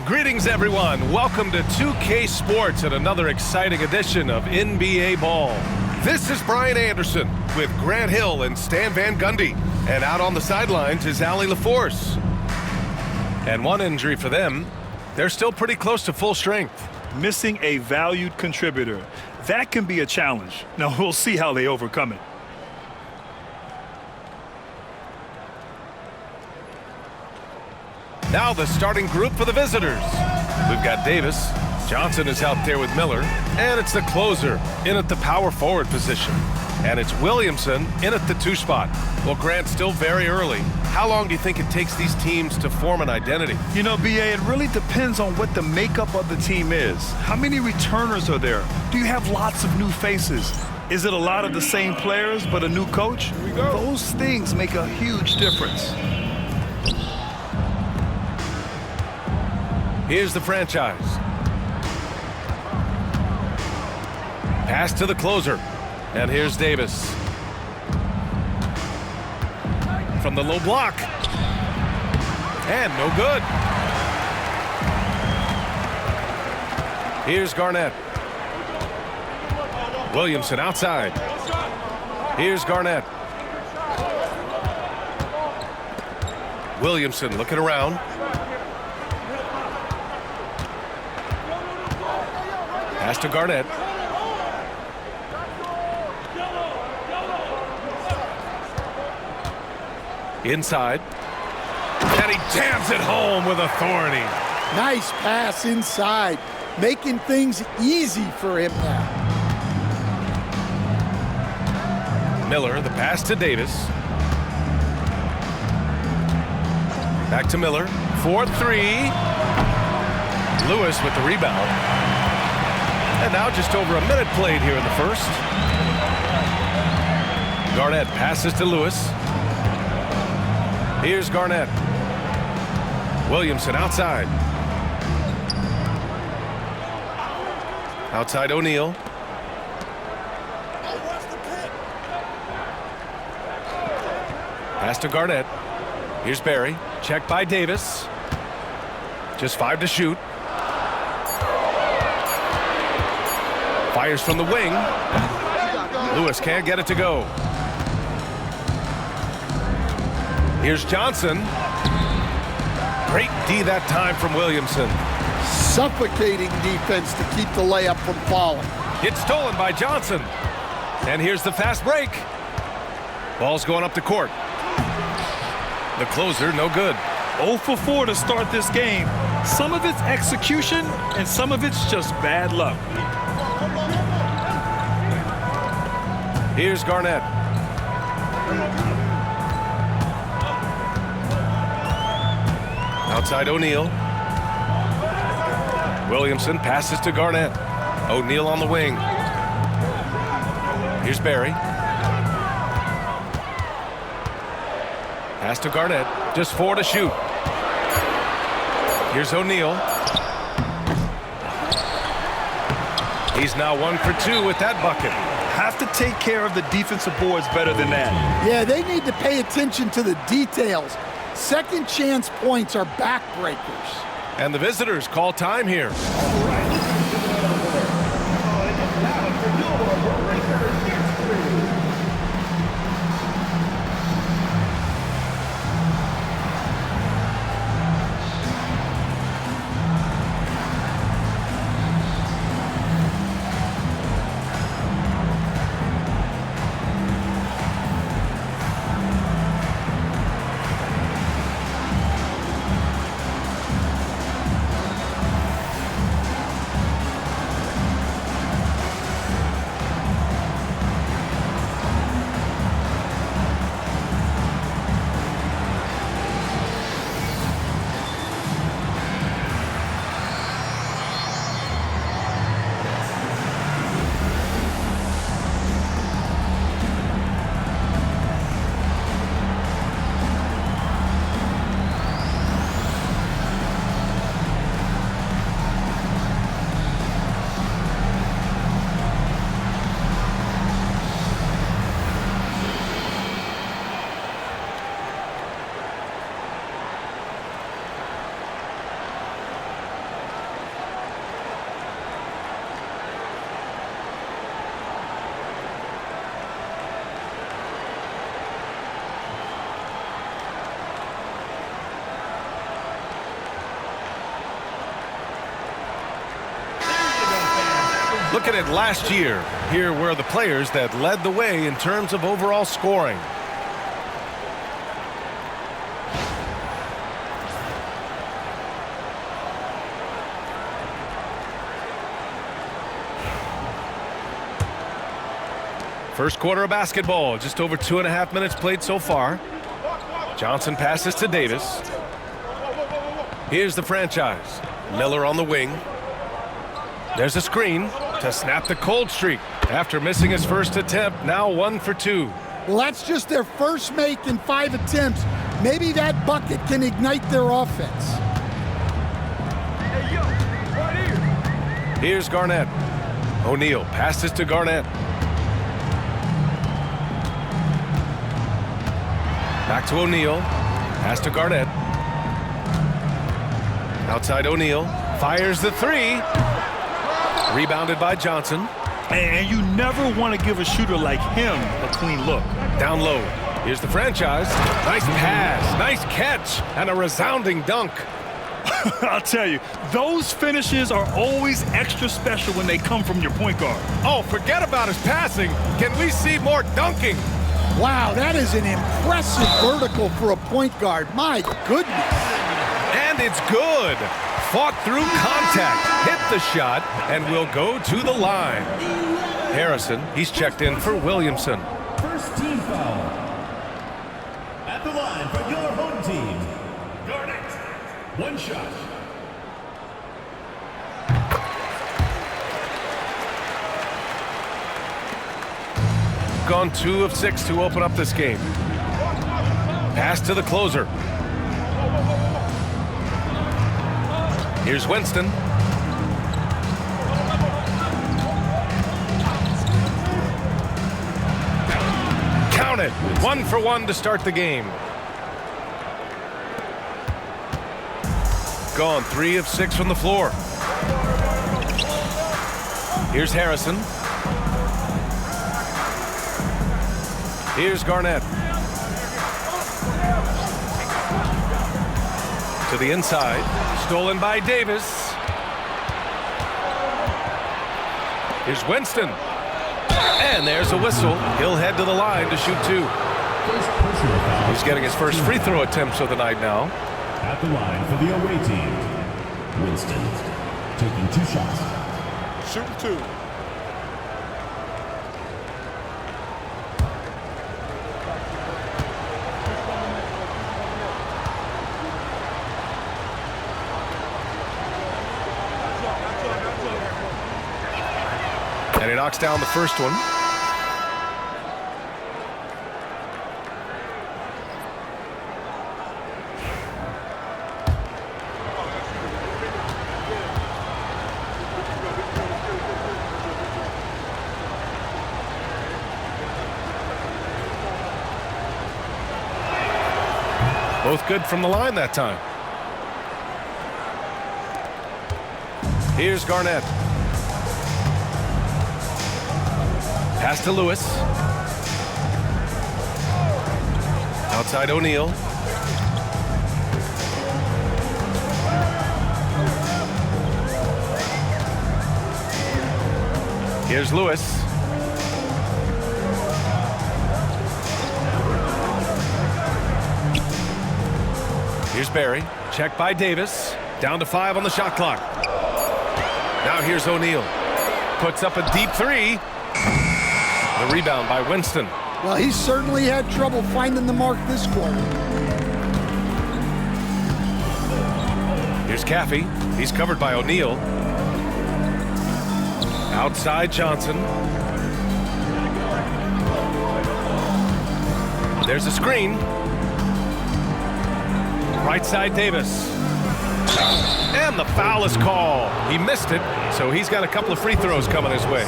Greetings, everyone. Welcome to 2K Sports and another exciting edition of NBA Ball. This is Brian Anderson with Grant Hill and Stan Van Gundy. And out on the sidelines is Allie LaForce. And one injury for them, they're still pretty close to full strength. Missing a valued contributor. That can be a challenge. Now, we'll see how they overcome it. Now the starting group for the visitors. We've got Davis. Johnson is out there with Miller. And it's the closer in at the power forward position. And it's Williamson in at the 2 spot. Well, Grant, still very early. How long do you think it takes these teams to form an identity? You know, BA, it really depends on what the makeup of the team is. How many returners are there? Do you have lots of new faces? Is it a lot of the same players but a new coach? Here we go. Those things make a huge difference. Here's the franchise. Pass to the closer. And here's Davis. From the low block. And no good. Here's Garnett. Williamson outside. Here's Garnett. Williamson looking around. Pass to Garnett. Inside. And he jams it home with authority. Nice pass inside, making things easy for him now. Miller, the pass to Davis. Back to Miller. 4-3. Lewis with the rebound. And now just over a minute played here in the first. Garnett passes to Lewis. Here's Garnett. Williamson outside. Outside O'Neal. Pass to Garnett. Here's Barry. Check by Davis. Just 5 to shoot. Fires from the wing. Lewis can't get it to go. Here's Johnson. Great D that time from Williamson. Suffocating defense to keep the layup from falling. It's stolen by Johnson. And here's the fast break. Ball's going up the court. The closer, no good. 0 for 4 to start this game. Some of it's execution, and some of it's just bad luck. Here's Garnett. Outside O'Neal. Williamson passes to Garnett. O'Neal on the wing. Here's Barry. Pass to Garnett. Just 4 to shoot. Here's O'Neal. He's now 1 for 2 with that bucket. Have to take care of the defensive boards better than that. Yeah, they need to pay attention to the details. Second chance points are backbreakers. And the visitors call time here. Looking at last year, here were the players that led the way in terms of overall scoring. First quarter of basketball, just over 2.5 minutes played so far. Johnson passes to Davis. Here's the franchise. Miller on the wing. There's a screen to snap the cold streak. After missing his first attempt, now 1 for 2. Well, that's just their first make in 5 attempts. Maybe that bucket can ignite their offense. Hey, yo, right here. Here's Garnett. O'Neal passes to Garnett. Back to O'Neal. Pass to Garnett. Outside O'Neal. Fires the 3. Rebounded by Johnson. And you never want to give a shooter like him a clean look. Down low. Here's the franchise. Nice pass. Nice catch. And a resounding dunk. I'll tell you, those finishes are always extra special when they come from your point guard. Oh, forget about his passing. Can we see more dunking? Wow, that is an impressive vertical for a point guard. My goodness. And it's good. Fought through contact, hit the shot, and will go to the line. Harrison, he's checked in for Williamson. First team foul. At the line for your home team, Garnett. 1 shot. Gone 2 of 6 to open up this game. Pass to the closer. Here's Winston. Count it. 1 for 1 to start the game. Gone 3 of 6 from the floor. Here's Harrison. Here's Garnett. To the inside. Stolen by Davis. Here's Winston. And there's a whistle. He'll head to the line to shoot 2. He's getting his first free throw attempts of the night now. At the line for the away team, Winston taking 2 shots. Shooting 2. And he knocks down the first one. Both good from the line that time. Here's Garnett. Pass to Lewis. Outside O'Neal. Here's Lewis. Here's Barry. Check by Davis. Down to 5 on the shot clock. Now here's O'Neal. Puts up a deep 3. The rebound by Winston. Well, he certainly had trouble finding the mark this quarter. Here's Caffey. He's covered by O'Neal. Outside Johnson. There's a screen. Right side Davis. And the foul is called. He missed it, so he's got a couple of free throws coming his way.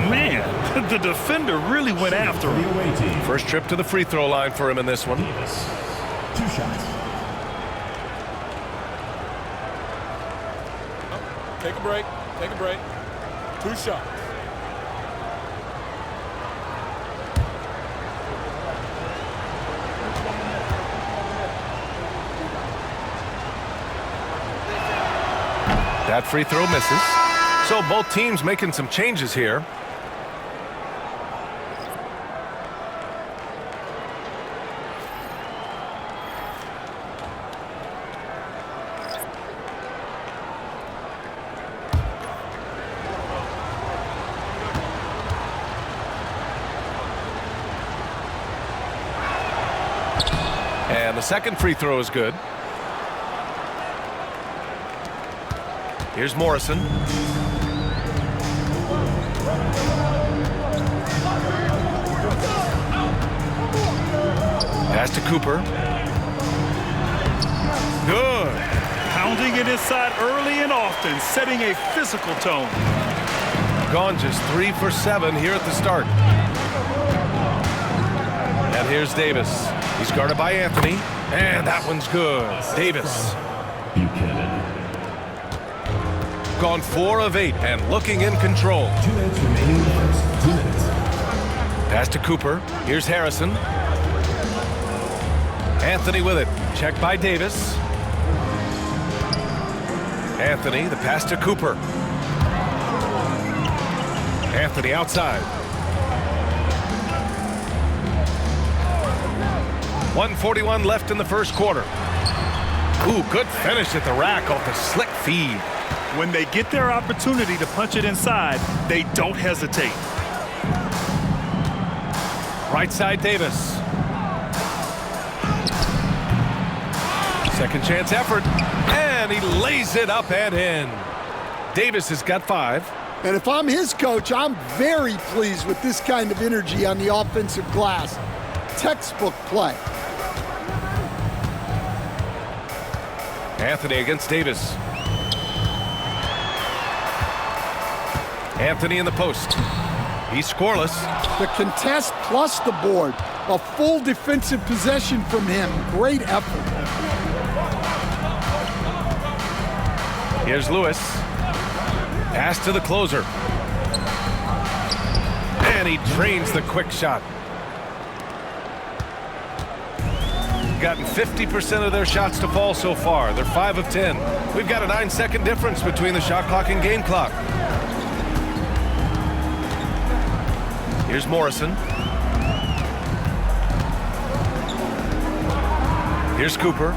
Man, the defender really went after him. First trip to the free throw line for him in this one. 2 shots. Take a break. Take a break. 2 shots. That free throw misses. So both teams making some changes here. And the second free throw is good. Here's Morrison. Pass to Cooper. Good. Pounding it inside early and often, setting a physical tone. Gone just 3 for 7 here at the start. And here's Davis. He's guarded by Anthony. And that one's good. Davis. Buchanan. Gone 4 of 8 and looking in control. 2 minutes remaining in the first. 2 minutes. Pass to Cooper. Here's Harrison. Anthony with it. Checked by Davis. Anthony, the pass to Cooper. Anthony outside. 1:41 left in the first quarter. Ooh, good finish at the rack off the slick feed. When they get their opportunity to punch it inside, they don't hesitate. Right side Davis. Second chance effort. And he lays it up and in. Davis has got 5. And if I'm his coach, I'm very pleased with this kind of energy on the offensive glass. Textbook play. Anthony against Davis. Anthony in the post. He's scoreless. The contest plus the board. A full defensive possession from him. Great effort. Here's Lewis. Pass to the closer. And he drains the quick shot. Gotten 50% of their shots to fall so far. They're 5 of 10. We've got a 9-second difference between the shot clock and game clock. Here's Morrison. Here's Cooper.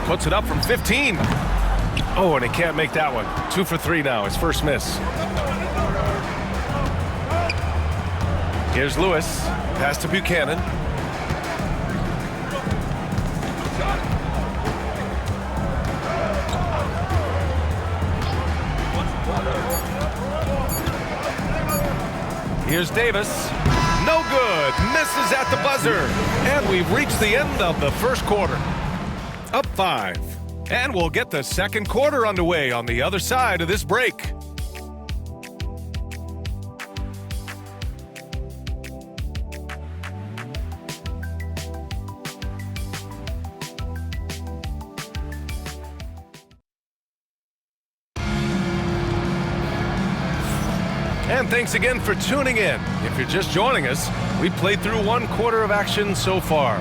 Puts it up from 15. Oh, and he can't make that one. 2 for 3 now. His first miss. Here's Lewis. Pass to Buchanan. Here's Davis. No good. Misses at the buzzer. And we've reached the end of the first quarter. Up 5. And we'll get the second quarter underway on the other side of this break. And thanks again for tuning in. If you're just joining us, we played through 1 quarter of action so far.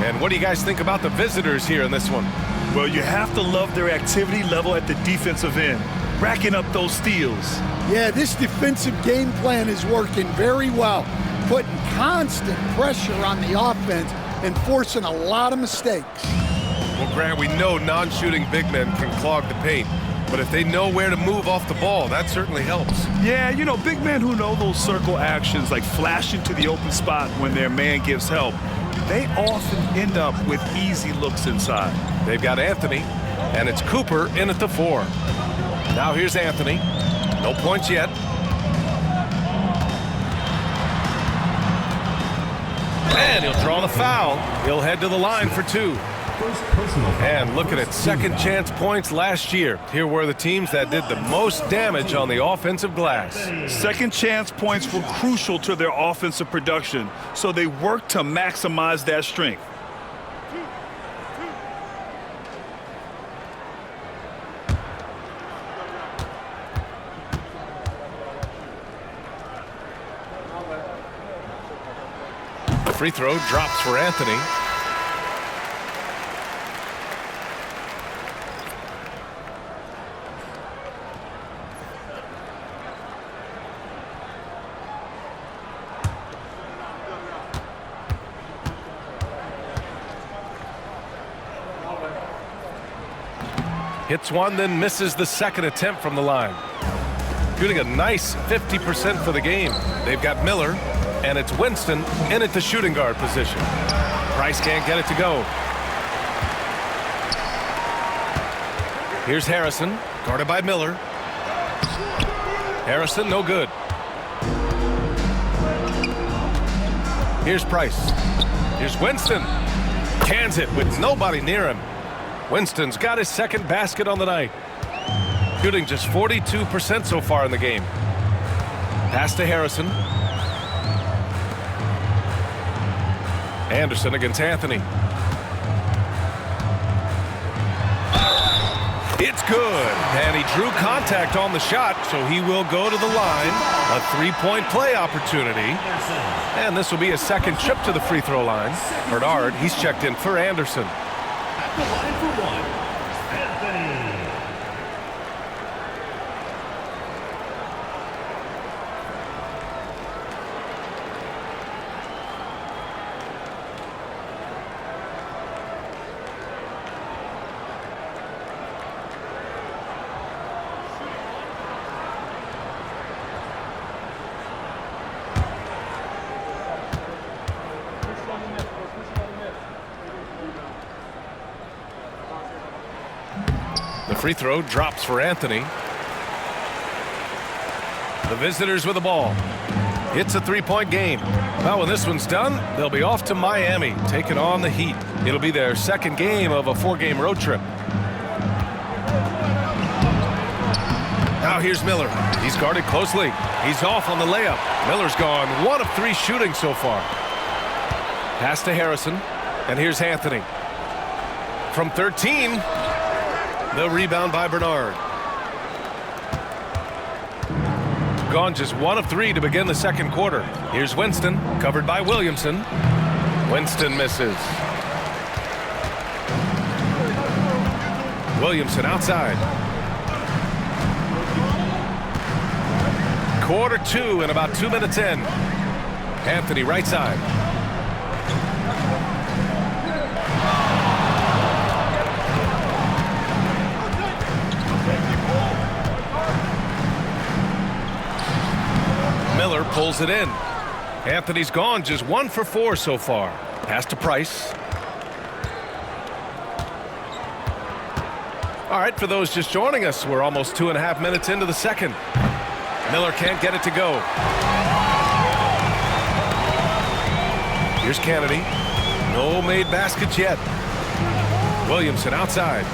And what do you guys think about the visitors here in this one? Well, you have to love their activity level at the defensive end, racking up those steals. Yeah, this defensive game plan is working very well, putting constant pressure on the offense and forcing a lot of mistakes. Well, Grant, we know non-shooting big men can clog the paint. But if they know where to move off the ball, that certainly helps. Yeah, you know, big men who know those circle actions, like flashing to the open spot when their man gives help, they often end up with easy looks inside. They've got Anthony, and it's Cooper in at the 4. Now here's Anthony. No points yet. And he'll draw the foul. He'll head to the line for 2. And look at it, second chance points last year. Here were the teams that did the most damage on the offensive glass. Second chance points were crucial to their offensive production, so they worked to maximize that strength. The free throw drops for Anthony. Hits one, then misses the second attempt from the line. Shooting a nice 50% for the game. They've got Miller, and it's Winston in at the shooting guard position. Price can't get it to go. Here's Harrison, guarded by Miller. Harrison, no good. Here's Price. Here's Winston. Cans it with nobody near him. Winston's got his second basket on the night. Shooting just 42% so far in the game. Pass to Harrison. Anderson against Anthony. It's good, and he drew contact on the shot, so he will go to the line. A three-point play opportunity. And this will be a second trip to the free throw line. Bernard, he's checked in for Anderson. At the line for one, Anthony. The free throw drops for Anthony. The visitors with the ball. It's a three-point game. Well, when this one's done, they'll be off to Miami, taking on the Heat. It'll be their second game of a four-game road trip. Now here's Miller. He's guarded closely. He's off on the layup. Miller's gone 1 of 3 shooting so far. Pass to Harrison. And here's Anthony. From 13. The rebound by Bernard. Gone just 1 of 3 to begin the second quarter. Here's Winston, covered by Williamson. Winston misses. Williamson outside. Quarter 2 and about 2 minutes in. Anthony right side. Miller pulls it in. Anthony's gone just 1 for 4 so far. Pass to Price. All right, for those just joining us, we're almost 2.5 minutes into the second. Miller can't get it to go. Here's Kennedy. No made baskets yet. Williamson outside.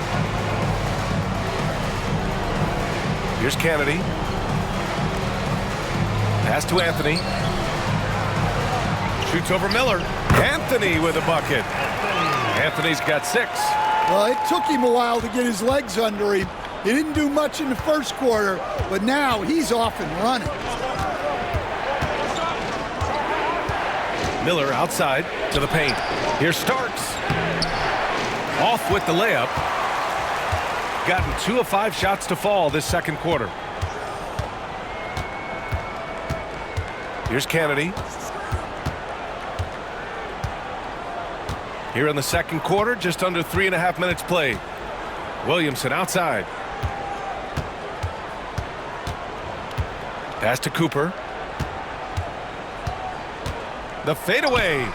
Here's Kennedy. Pass to Anthony. Shoots over Miller. Anthony with a bucket. Anthony's got 6. Well, it took him a while to get his legs under him. He didn't do much in the first quarter, but now he's off and running. Miller outside to the paint. Here's Starks. Off with the layup. Gotten 2 of 5 shots to fall this second quarter. Here's Kennedy. Here in the second quarter, just under 3.5 minutes played. Williamson outside. Pass to Cooper. The fadeaway.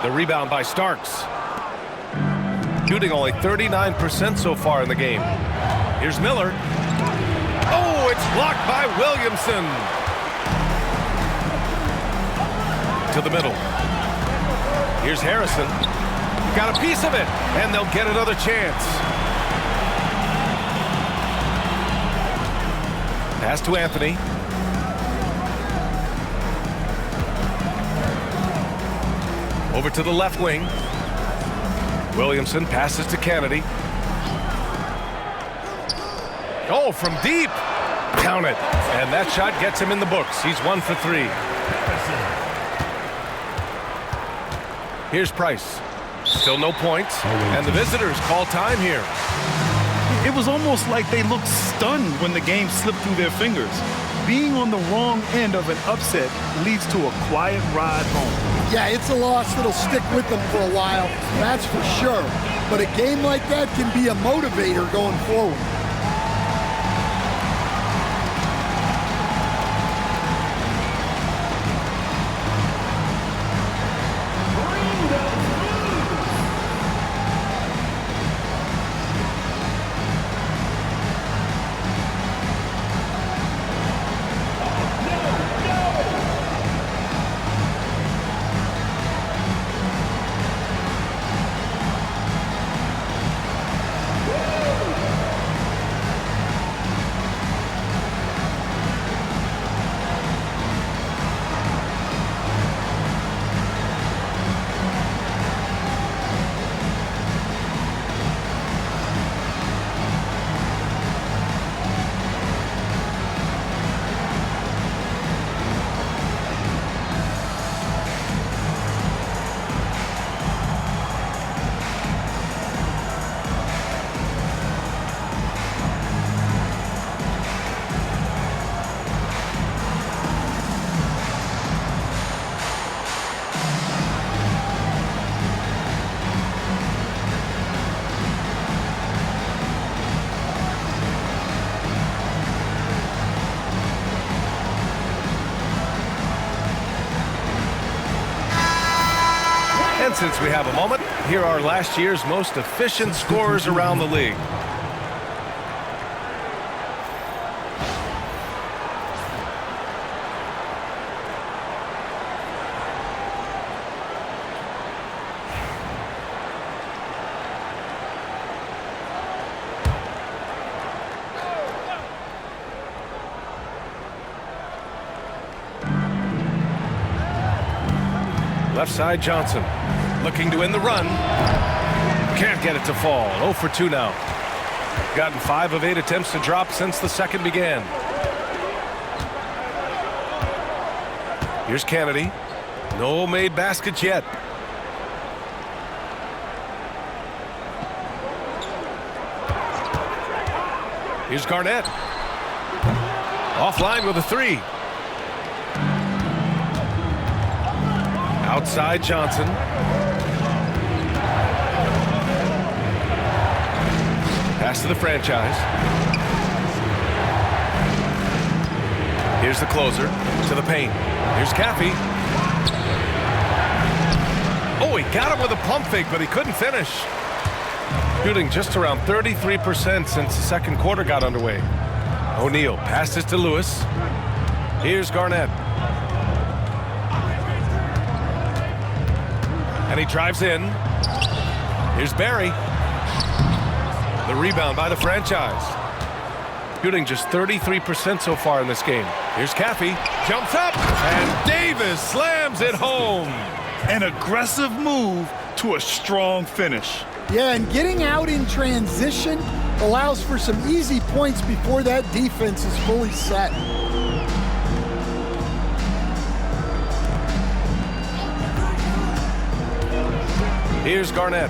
The rebound by Starks. Shooting only 39% so far in the game. Here's Miller. Oh, it's blocked by Williamson. To the middle. Here's Harrison. Got a piece of it, and they'll get another chance. Pass to Anthony. Over to the left wing. Williamson passes to Kennedy. Oh, from deep. Count it. And that shot gets him in the books. He's 1 for 3. Here's Price. Still no points. And the visitors call time here. It was almost like they looked stunned when the game slipped through their fingers. being on the wrong end of an upset leads to a quiet ride home. Yeah, it's a loss that'll stick with them for a while, that's for sure. But a game like that can be a motivator going forward. And since we have a moment, here are last year's most efficient scorers around the league. Left side, Johnson. Looking to end the run. Can't get it to fall. 0 for 2 now. Gotten 5 of 8 attempts to drop since the second began. Here's Kennedy. No made baskets yet. Here's Garnett. Offline with a 3. Outside Johnson. Pass to the franchise. Here's the closer to the paint. Here's Caffey. Oh, he got him with a pump fake, but he couldn't finish. Shooting just around 33% since the second quarter got underway. O'Neal passes to Lewis. Here's Garnett. And he drives in. Here's Barry. The rebound by the franchise. Shooting just 33% so far in this game. Here's Caffey. Jumps up. And Davis slams it home. An aggressive move to a strong finish. Yeah, and getting out in transition allows for some easy points before that defense is fully set. Here's Garnett.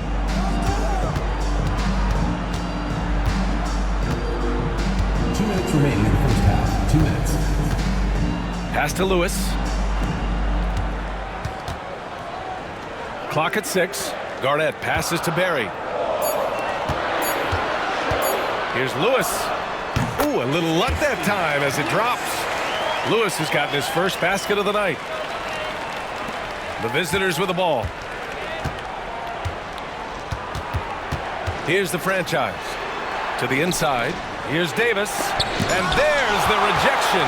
Two minutes remaining in the first half. 2 minutes. Pass to Lewis. Clock at 6. Garnett passes to Barry. Here's Lewis. Ooh, a little luck that time as it drops. Lewis has gotten his first basket of the night. The visitors with the ball. Here's the franchise. To the inside. Here's Davis. And there's the rejection.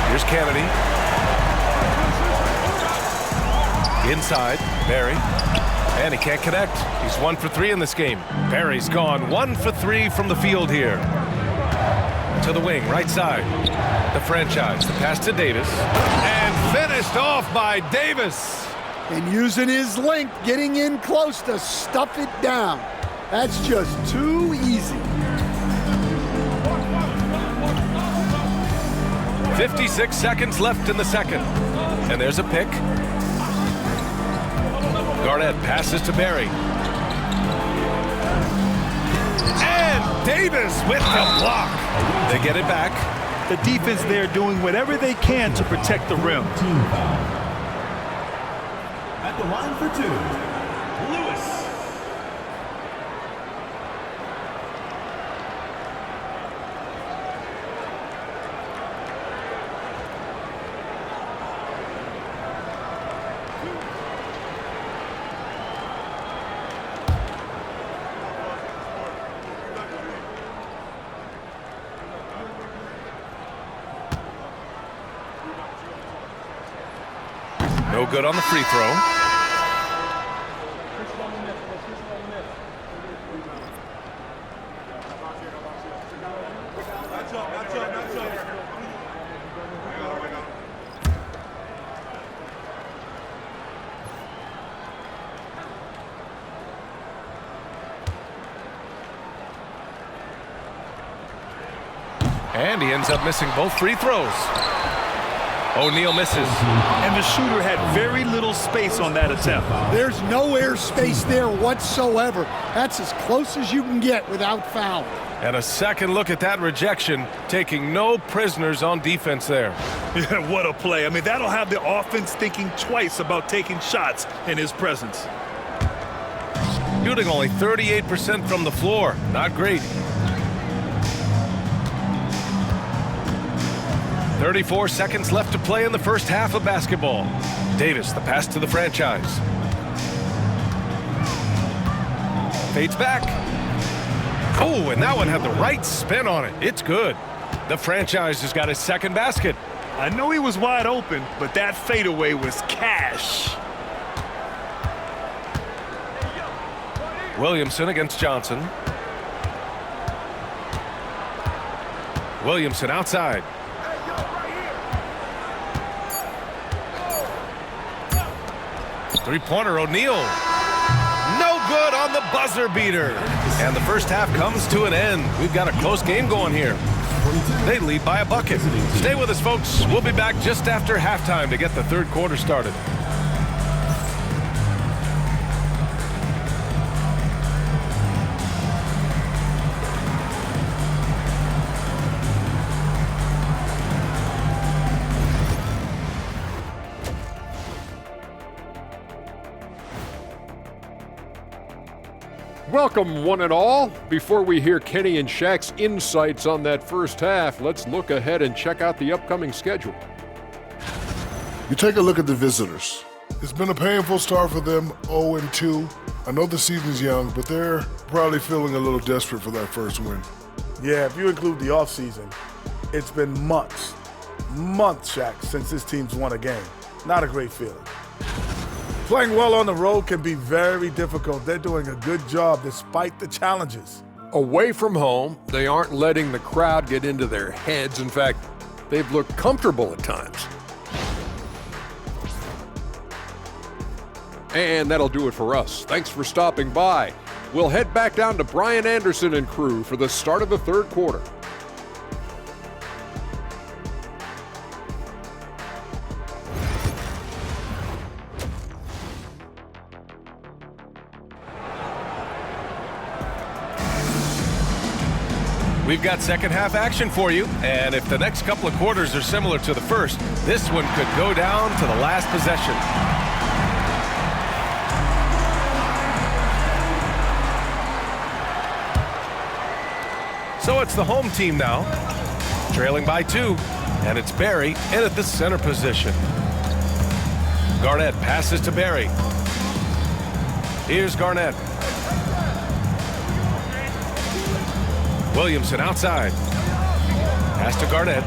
Here's Kennedy. Inside. Barry. And he can't connect. He's 1 for 3 in this game. Barry's gone 1 for 3 from the field here. To the wing, right side. The franchise. The pass to Davis. And finished off by Davis. And using his length, getting in close to stuff it down. That's just too easy. 56 seconds left in the second. And there's a pick. Garnett passes to Barry. And And Davis with the block. They get it back. The defense there doing whatever they can to protect the rim. Team foul. At the line for 2, Lewis. No good on the free throw. And he ends up missing both free throws. O'Neal misses. And the shooter had very little space on that attempt. There's no air space there whatsoever. That's as close as you can get without foul. And a second look at that rejection, taking no prisoners on defense there. Yeah, what a play. I mean, that'll have the offense thinking twice about taking shots in his presence. Shooting only 38% from the floor. Not great. 34 seconds left to play in the first half of basketball. Davis, the pass to the franchise. Fades back. Oh, and that one had the right spin on it. It's good. The franchise has got his second basket. I know he was wide open, but that fadeaway was cash. Williamson against Johnson. Williamson outside. Three-pointer, O'Neal. No good on the buzzer beater. And the first half comes to an end. We've got a close game going here. They lead by a bucket. Stay with us, folks. We'll be back just after halftime to get the third quarter started. Welcome, one and all. Before we hear Kenny and Shaq's insights on that first half, let's look ahead and check out the upcoming schedule. You take a look at the visitors. It's been a painful start for them, 0-2. I know the season's young, but they're probably feeling a little desperate for that first win. Yeah, if you include the offseason, it's been months, Shaq, since this team's won a game. Not a great feeling. Playing well on the road can be very difficult. They're doing a good job despite the challenges. Away from home, they aren't letting the crowd get into their heads. In fact, they've looked comfortable at times. And that'll do it for us. Thanks for stopping by. We'll head back down to Brian Anderson and crew for the start of the third quarter. We've got second half action for you, and if the next couple of quarters are similar to the first, this one could go down to the last possession. So it's the home team now, trailing by 2, and it's Barry in at the center position. Garnett passes to Barry. Here's Garnett. Williamson outside. Pass to Garnett.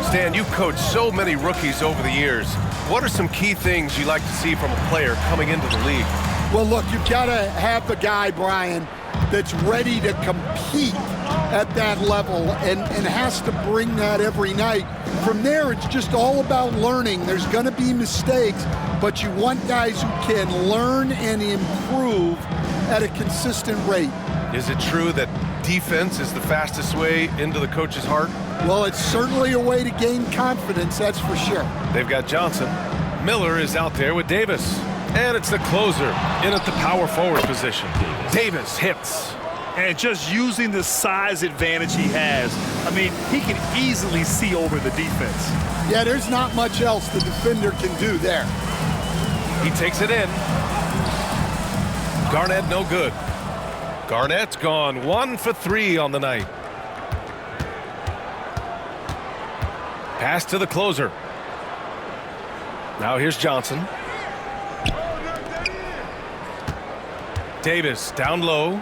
Stan, you've coached so many rookies over the years. What are some key things you like to see from a player coming into the league? Well, look, you've got to have a guy, Brian, that's ready to compete at that level and has to bring that every night. From there, it's just all about learning. There's going to be mistakes, but you want guys who can learn and improve at a consistent rate. Is it true that defense is the fastest way into the coach's heart? Well, it's certainly a way to gain confidence, that's for sure. They've got Johnson. Miller is out there with Davis. And it's the closer in at the power forward position. Davis hits. And just using the size advantage he has, I mean, he can easily see over the defense. Yeah, there's not much else the defender can do there. He takes it in. Garnett no good. Garnett's gone 1 for 3 on the night. Pass to the closer. Now here's Johnson. Davis down low.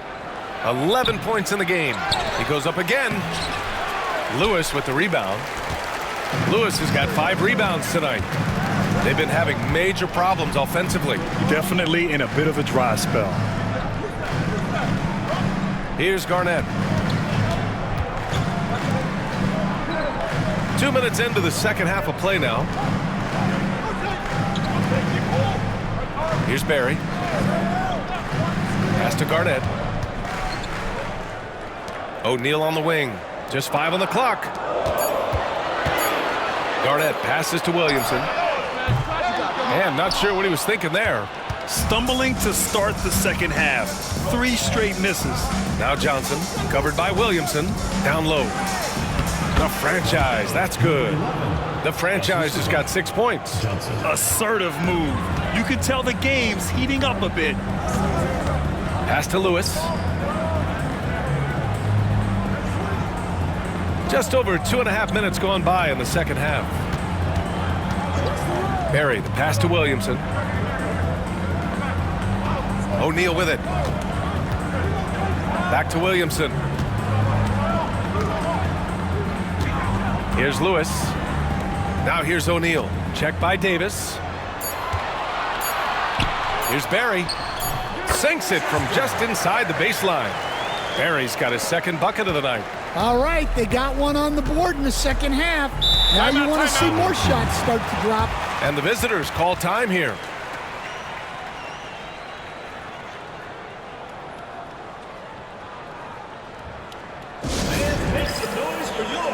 11 points in the game. He goes up again. Lewis with the rebound. Lewis has got 5 rebounds tonight. They've been having major problems offensively. Definitely in a bit of a dry spell. Here's Garnett. 2 minutes into the second half of play now. Here's Barry. Pass to Garnett. O'Neal on the wing. Just 5 on the clock. Garnett passes to Williamson. And not sure what he was thinking there. Stumbling to start the second half. 3 straight misses. Now Johnson, covered by Williamson, down low. The franchise, that's good. The franchise just got 6 points. Assertive move. You can tell the game's heating up a bit. Pass to Lewis. Just over 2.5 minutes gone by in the second half. Barry, the pass to Williamson. O'Neal with it. Back to Williamson. Here's Lewis. Now here's O'Neal. Check by Davis. Here's Barry. Sinks it from just inside the baseline. Barry's got his second bucket of the night. All right, they got one on the board in the second half. Now you want to see more shots start to drop. And the visitors call time here. Make some noise for your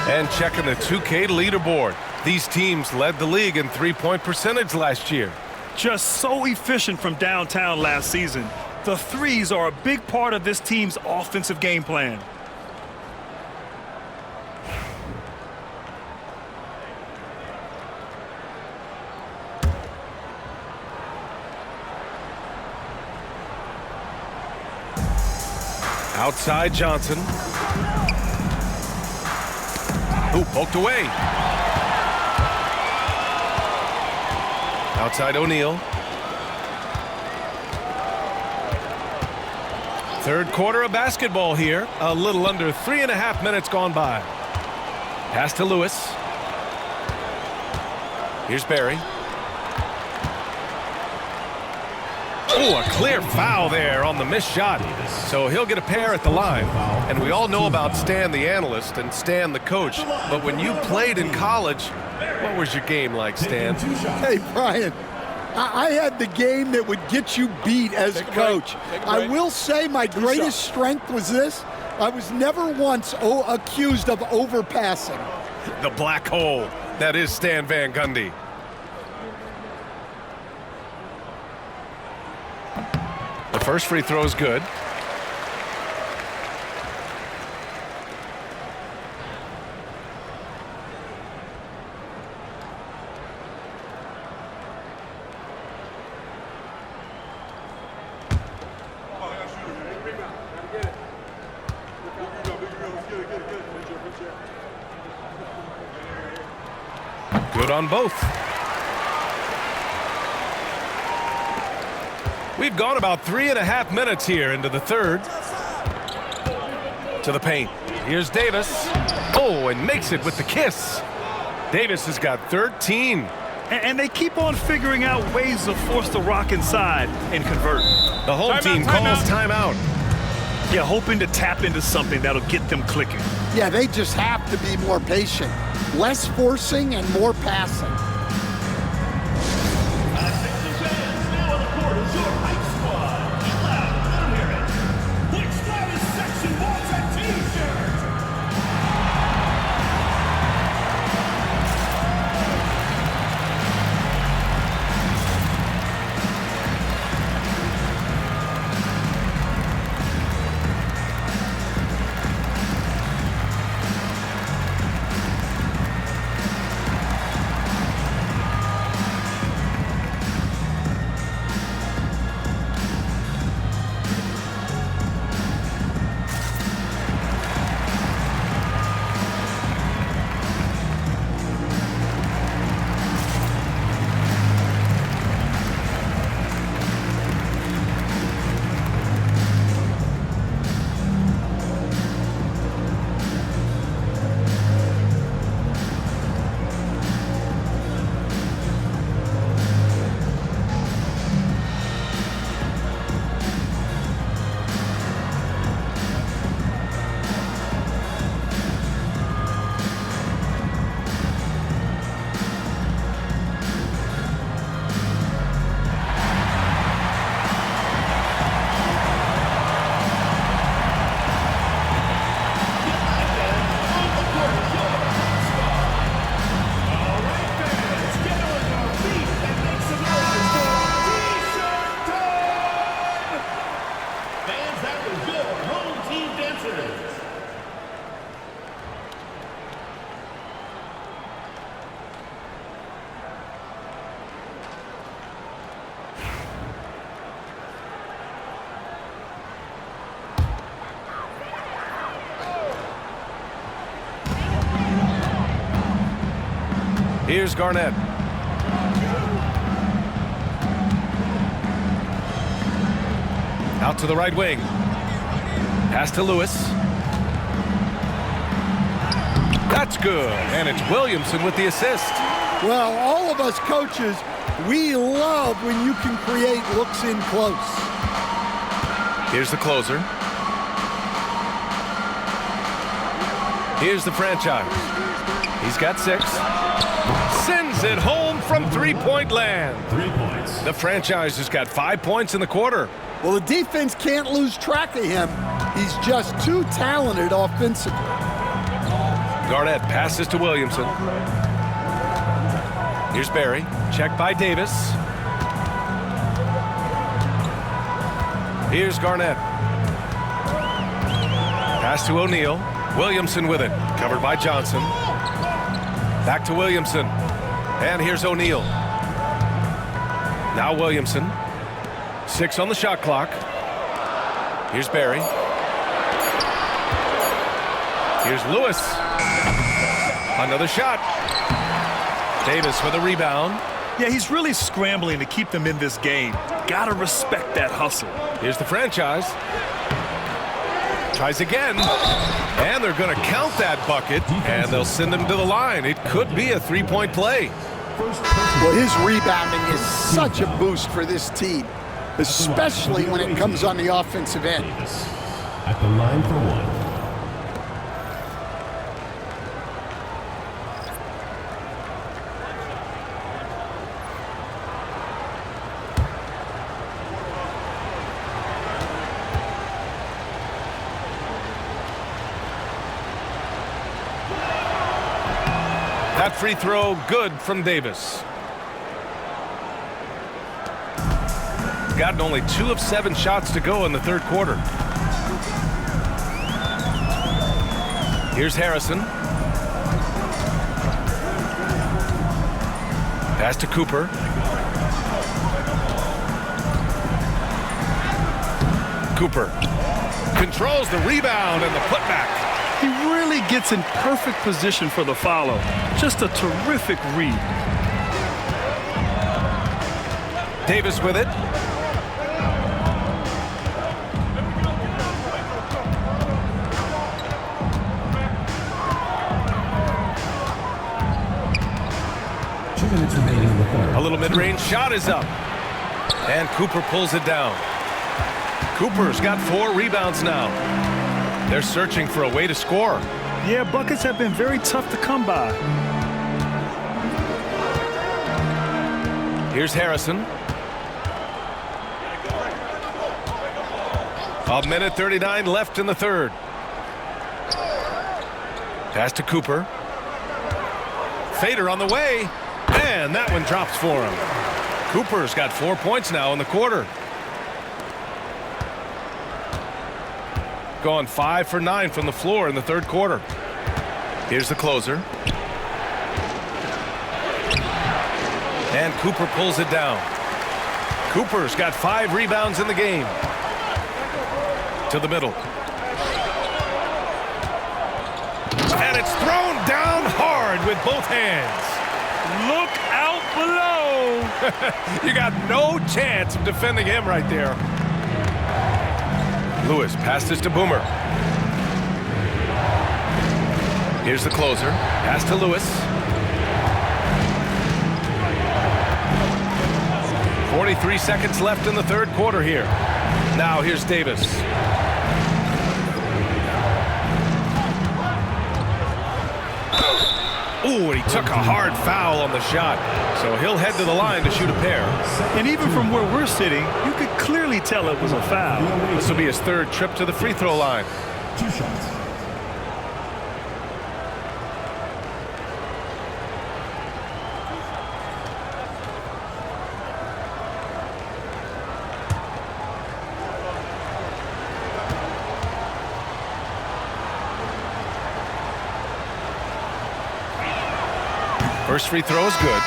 And checking the 2K leaderboard. These teams led the league in three-point percentage last year. Just so efficient from downtown last season. The threes are a big part of this team's offensive game plan. Outside Johnson. Ooh, poked away. Outside O'Neal. Third quarter of basketball here. A little under 3.5 minutes gone by. Pass to Lewis. Here's Barry. Oh, a clear foul there on the missed shot. So he'll get a pair at the line. And we all know about Stan the analyst and Stan the coach. But when you played in college, what was your game like, Stan? Hey, Brian, I had the game that would get you beat as a coach. I will say my greatest strength was this. I was never once accused of overpassing. The black hole. That is Stan Van Gundy. The first free throw is good. Good on both. We've gone about 3.5 minutes here into the third. To the paint. Here's Davis. Oh, and makes it with the kiss. Davis has got 13. And they keep on figuring out ways to force the rock inside and convert. The home team calls timeout. Yeah, hoping to tap into something that'll get them clicking. Yeah, they just have to be more patient. Less forcing and more passing. Attention fans, now on the court is your hype squad. Get loud, let 'em hear it. Which Travis section wants a t-shirt? Here's Garnett. Out to the right wing. Pass to Lewis. That's good. And it's Williamson with the assist. Well, all of us coaches, we love when you can create looks in close. Here's the closer. Here's the franchise. He's got 6. Sends it home from three-point land. 3 points. The franchise has got 5 points in the quarter. Well, the defense can't lose track of him. He's just too talented offensively. Garnett passes to Williamson. Here's Barry. Checked by Davis. Here's Garnett. Pass to O'Neal. Williamson with it. Covered by Johnson. Back to Williamson. And here's O'Neal. Now Williamson. 6 on the shot clock. Here's Barry. Here's Lewis. Another shot. Davis with a rebound. Yeah, he's really scrambling to keep them in this game. Gotta respect that hustle. Here's the franchise. Tries again. And they're going to count that bucket. And they'll send him to the line. It could be a three-point play. Well, his rebounding is such a boost for this team, especially when it comes on the offensive end. At the line for one. That free throw good from Davis. Gotten only 2 of 7 shots to go in the third quarter. Here's Harrison. Pass to Cooper. Cooper controls the rebound and the putback. He really gets in perfect position for the follow. Just a terrific read. Davis with it. A little mid-range shot is up. And Cooper pulls it down. Cooper's got 4 rebounds now. They're searching for a way to score. Yeah, buckets have been very tough to come by. Here's Harrison. A minute 39 left in the third. Pass to Cooper. Fader on the way. And that one drops for him. Cooper's got 4 points now in the quarter. Going 5 for 9 from the floor in the third quarter. Here's the closer. And Cooper pulls it down. Cooper's got 5 rebounds in the game. To the middle. And it's thrown down hard with both hands. Look out below. You got no chance of defending him right there. Lewis passes to Boomer. Here's the closer. Pass to Lewis. 43 seconds left in the third quarter here. Now here's Davis. Ooh, and he took a hard foul on the shot. So he'll head to the line to shoot a pair. And even from where we're sitting, you could clearly tell it was a foul. This will be his third trip to the free throw line. 2 shots. First free throw is good.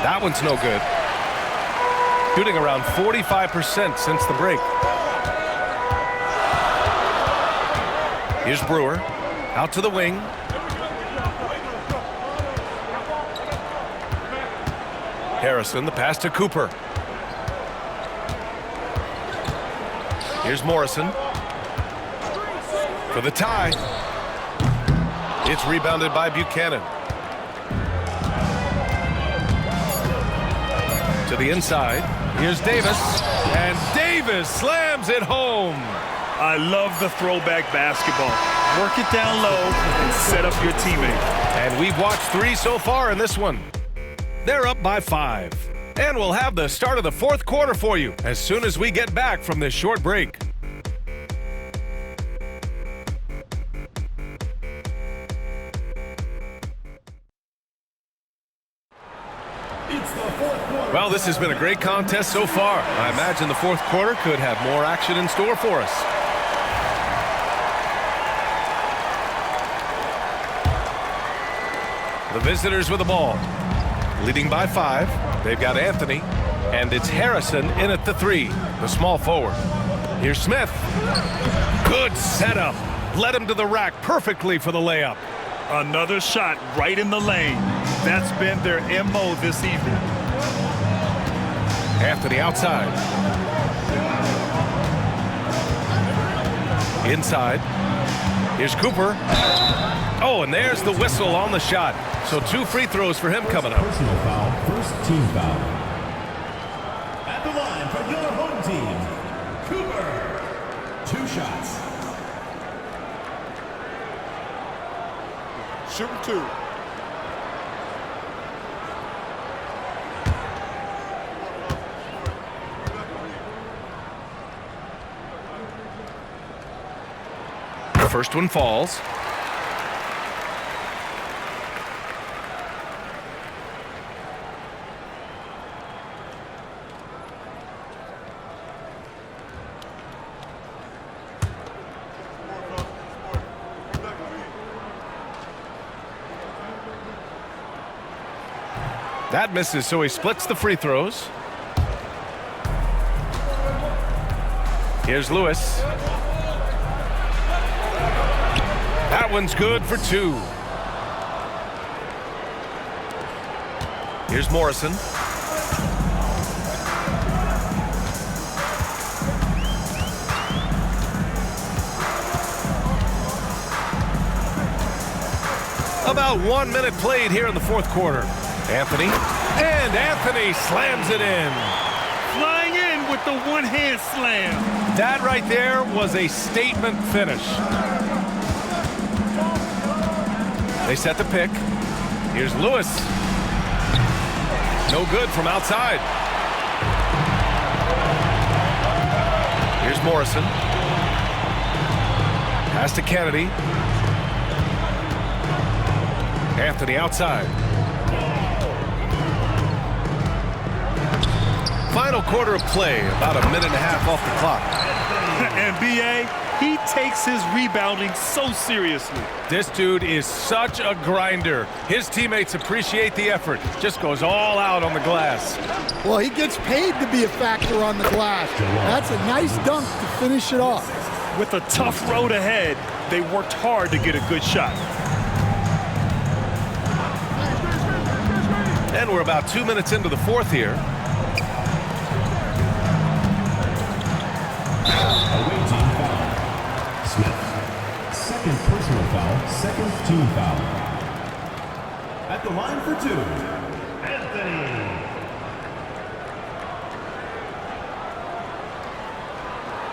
That one's no good. Shooting around 45% since the break. Here's Brewer, out to the wing. Harrison, the pass to Cooper. Here's Morrison for the tie. It's rebounded by Buchanan. To the inside, here's Davis, and Davis slams it home. I love the throwback basketball. Work it down low and set up your teammate. And we've watched 3 so far in this one. They're up by 5. And we'll have the start of the fourth quarter for you as soon as we get back from this short break. Well, this has been a great contest so far. I imagine the fourth quarter could have more action in store for us. The visitors with the ball, leading by 5. They've got Anthony, and it's Harrison in at the 3, the small forward. Here's Smith. Good setup. Led him to the rack perfectly for the layup. Another shot right in the lane. That's been their MO this evening. Anthony outside. Inside. Here's Cooper. Oh, and there's the whistle on the shot. So 2 free throws for him coming up. Personal foul, first team foul. At the line for your home team, Cooper. 2 shots. Shooting 2. The first one falls. That misses, so he splits the free throws. Here's Lewis. That one's good for 2. Here's Morrison. About 1 minute played here in the fourth quarter. Anthony, and Anthony slams it in. Flying in with the one-hand slam. That right there was a statement finish. They set the pick. Here's Lewis. No good from outside. Here's Morrison. Pass to Kennedy. Anthony outside. Final quarter of play, about a minute and a half off the clock. And B.A., he takes his rebounding so seriously. This dude is such a grinder. His teammates appreciate the effort. Just goes all out on the glass. Well, he gets paid to be a factor on the glass. That's a nice dunk to finish it off. With a tough road ahead, they worked hard to get a good shot. And we're about 2 minutes into the fourth here. Away team foul. Smith. Second personal foul, second team foul. At the line for 2, Anthony.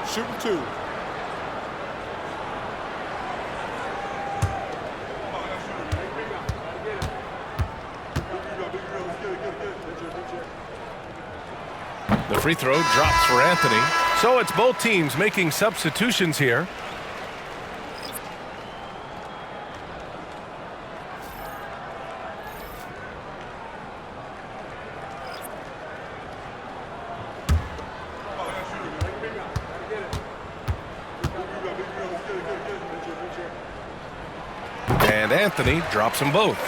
Shooting 2. The free throw drops for Anthony. So it's both teams making substitutions here. And Anthony drops them both.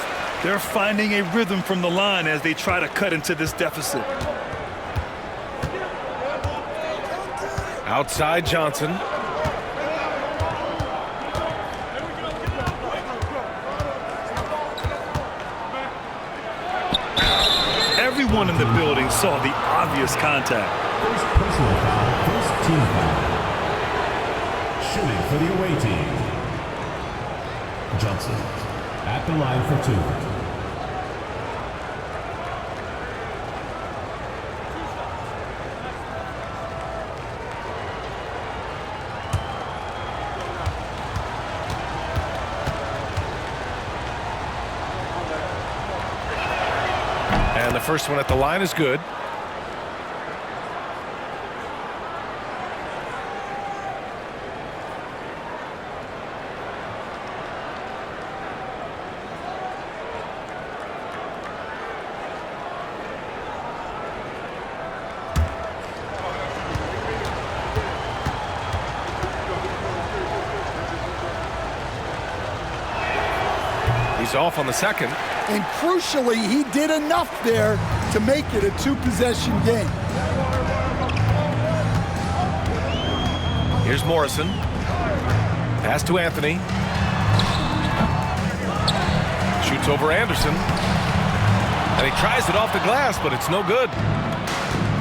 They're finding a rhythm from the line as they try to cut into this deficit. Outside Johnson. Everyone in the building saw the obvious contact. First personal foul, first team foul. Shooting for the away team. Johnson at the line for 2. And the first one at the line is good. He's off on the second. And crucially, he did enough there to make it a 2-possession game. Here's Morrison. Pass to Anthony. Shoots over Anderson. And he tries it off the glass, but it's no good.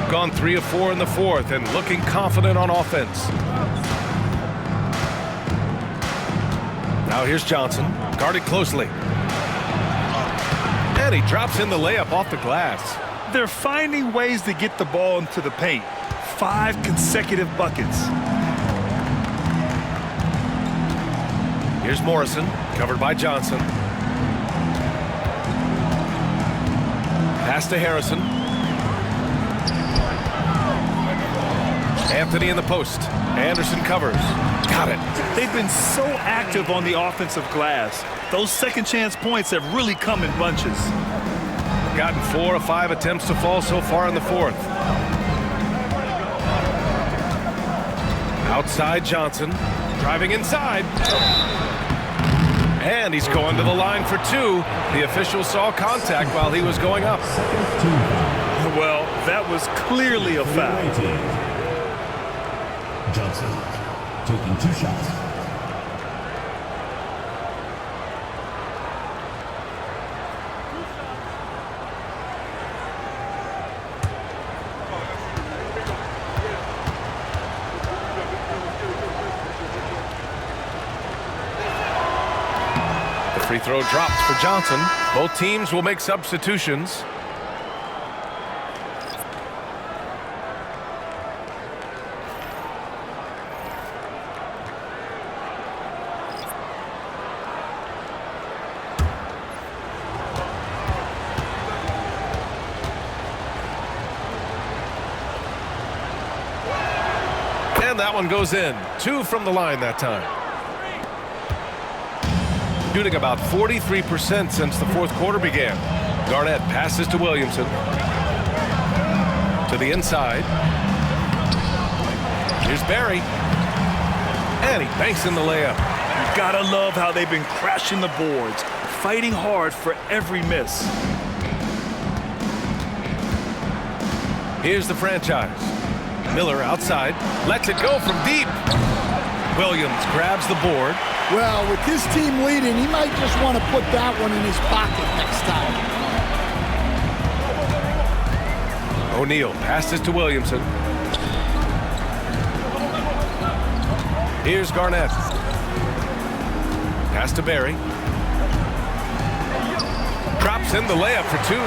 Gone 3 of 4 in the fourth and looking confident on offense. Now here's Johnson. Guarded closely. And he drops in the layup off the glass. They're finding ways to get the ball into the paint. 5 consecutive buckets. Here's Morrison, covered by Johnson. Pass to Harrison. Anthony in the post. Anderson covers. Got it. They've been so active on the offensive glass. Those second chance points have really come in bunches. Gotten 4 of 5 attempts to fall so far in the fourth. Outside Johnson. Driving inside. And he's going to the line for 2. The official saw contact while he was going up. Well, that was clearly a foul. Johnson taking 2 shots. The free throw drops for Johnson. Both teams will make substitutions. And that one goes in. 2 from the line that time. Shooting about 43% since the fourth quarter began. Garnett passes to Williamson. To the inside. Here's Barry. And he banks in the layup. You gotta love how they've been crashing the boards, fighting hard for every miss. Here's the franchise. Miller outside. Lets it go from deep. Williams grabs the board. Well, with his team leading, he might just want to put that one in his pocket next time. O'Neal passes to Williamson. Here's Garnett. Pass to Barry. Drops in the layup for 2.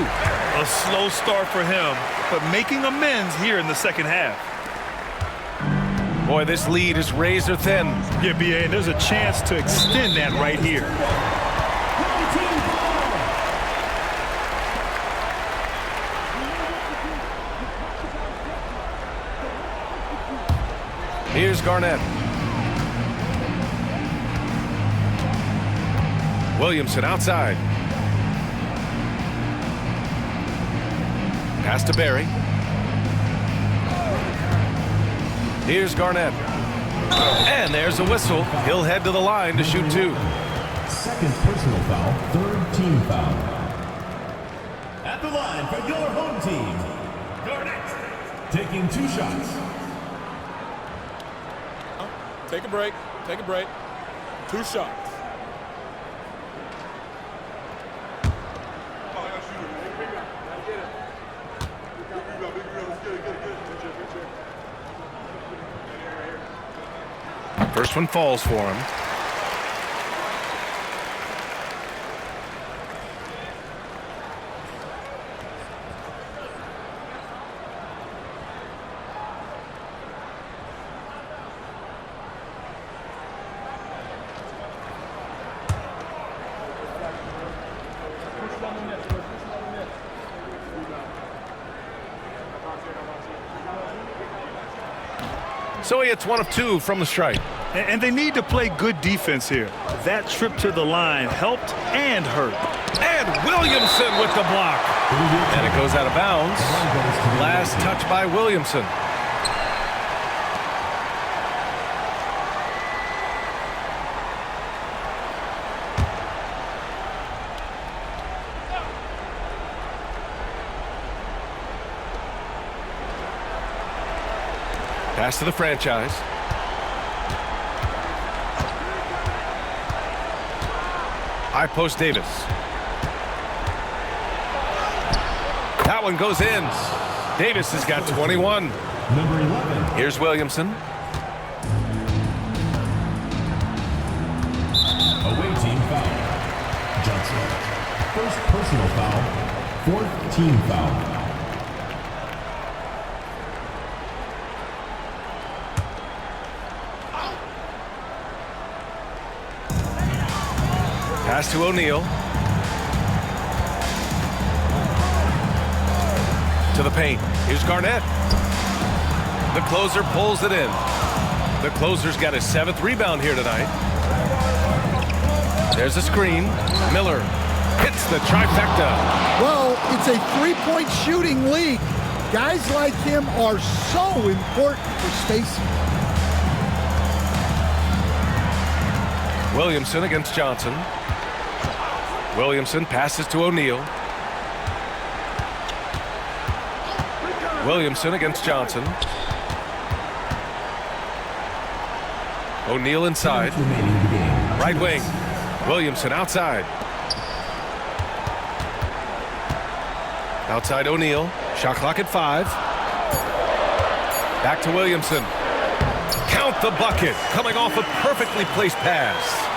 A slow start for him, but making amends here in the second half. Boy, this lead is razor thin. Yeah, B.A., there's a chance to extend that right here. Here's Garnett. Williamson outside. Pass to Barry. Here's Garnett. And there's a whistle. He'll head to the line to shoot 2. Second personal foul, 3rd team foul. At the line for your home team, Garnett taking 2 shots. Take a break. Take a break. 2 shots. First one falls for him. So he hits 1 of 2 from the strike. And they need to play good defense here. That trip to the line helped and hurt. And Williamson with the block. And it goes out of bounds. Last touch by Williamson. Pass to the franchise. High post Davis. That one goes in. Davis has got 21. Number 11. Here's Williamson. Away team foul. Johnson. First personal foul, 4th team foul. Pass to O'Neal. to the paint. Here's Garnett. The closer pulls it in. The closer's got his 7th rebound here tonight. There's a screen. Miller hits the trifecta. Well, it's a three-point shooting league. Guys like him are so important for spacing. Williamson against Johnson. Williamson passes to O'Neal. Williamson against Johnson. O'Neal inside. Right wing. Williamson outside. Outside O'Neal. Shot clock at 5. Back to Williamson. Count the bucket. Coming off a perfectly placed pass.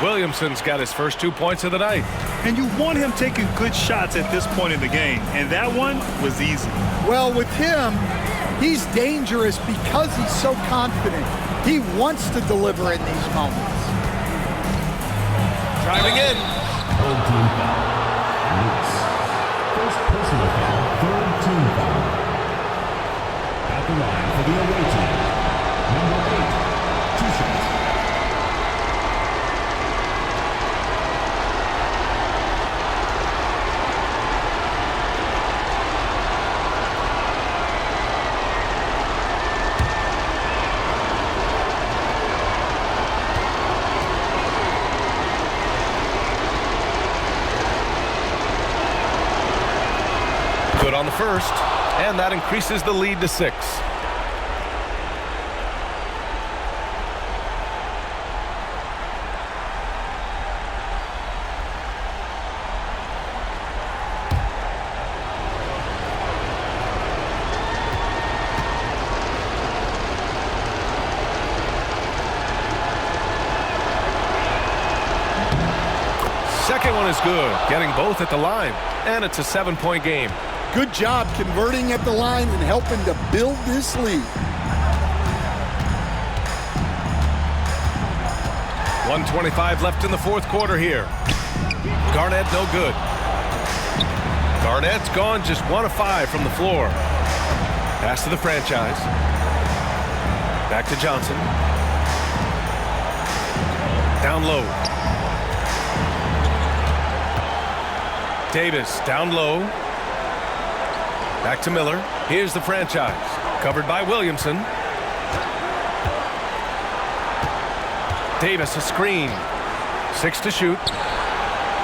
Williamson's got his first 2 points of the night. And you want him taking good shots at this point in the game. And that one was easy. Well, with him, he's dangerous because he's so confident. He wants to deliver in these moments. Driving in. Third team foul. Lewis. First personal foul, third team foul. At the line for the away team. Number 8, 2 shots. Good on the first, and that increases the lead to 6. Second one is good, getting both at the line, and it's a 7-point game. Good job converting at the line and helping to build this lead. 1:25 left in the fourth quarter here. Garnett no good. Garnett's gone just 1 of 5 from the floor. Pass to the franchise. Back to Johnson. Down low. Davis down low. Back to Miller. Here's the franchise. Covered by Williamson. Davis a screen. 6 to shoot.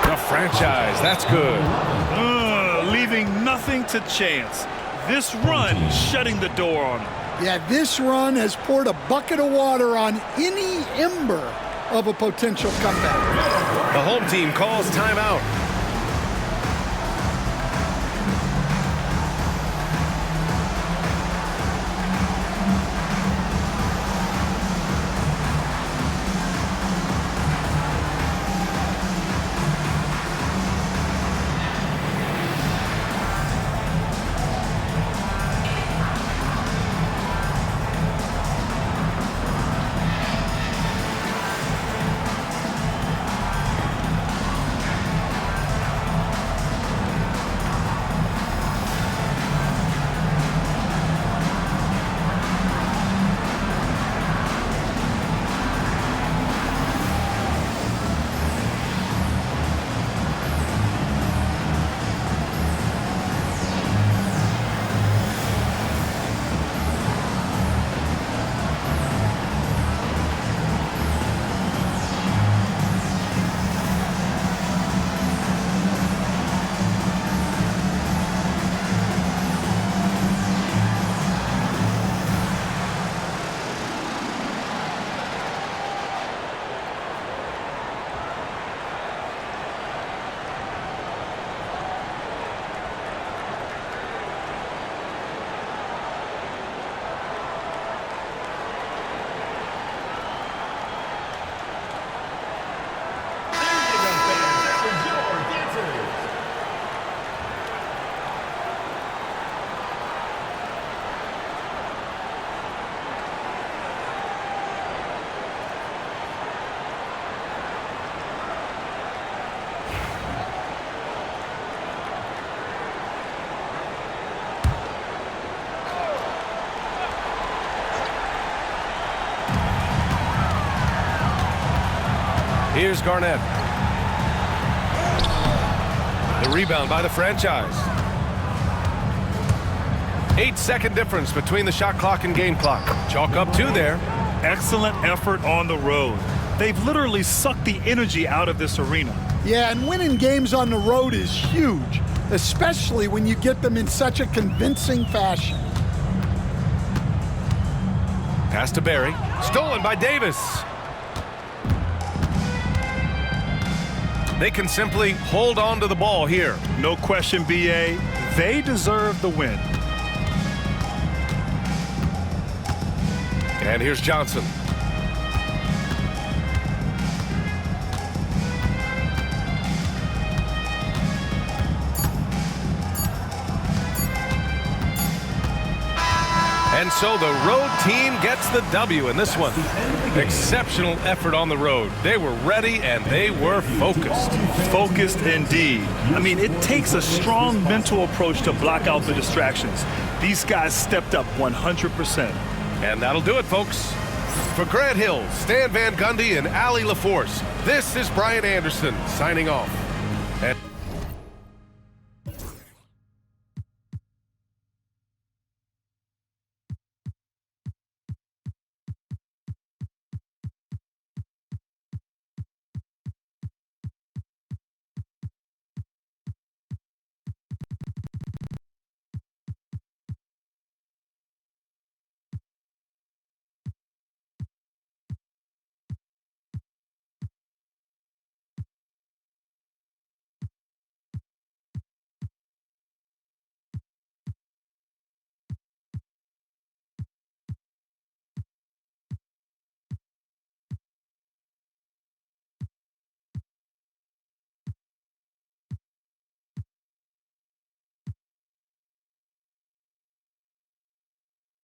The franchise. That's good. Leaving nothing to chance. This run shutting the door on him. Yeah, this run has poured a bucket of water on any ember of a potential comeback. The home team calls timeout. Here's Garnett. The rebound by the franchise. 8-second difference between the shot clock and game clock. Chalk up 2 there. Excellent effort on the road. They've literally sucked the energy out of this arena. Yeah, and winning games on the road is huge, especially when you get them in such a convincing fashion. Pass to Barry. Stolen by Davis. They can simply hold on to the ball here. No question, BA. They deserve the win. And here's Johnson. And so the road team gets the W in this one. Exceptional effort on the road. They were ready and they were focused. Focused indeed. I mean, it takes a strong mental approach to block out the distractions. These guys stepped up 100%. And that'll do it, folks. For Grant Hill, Stan Van Gundy, and Allie LaForce, this is Brian Anderson signing off. And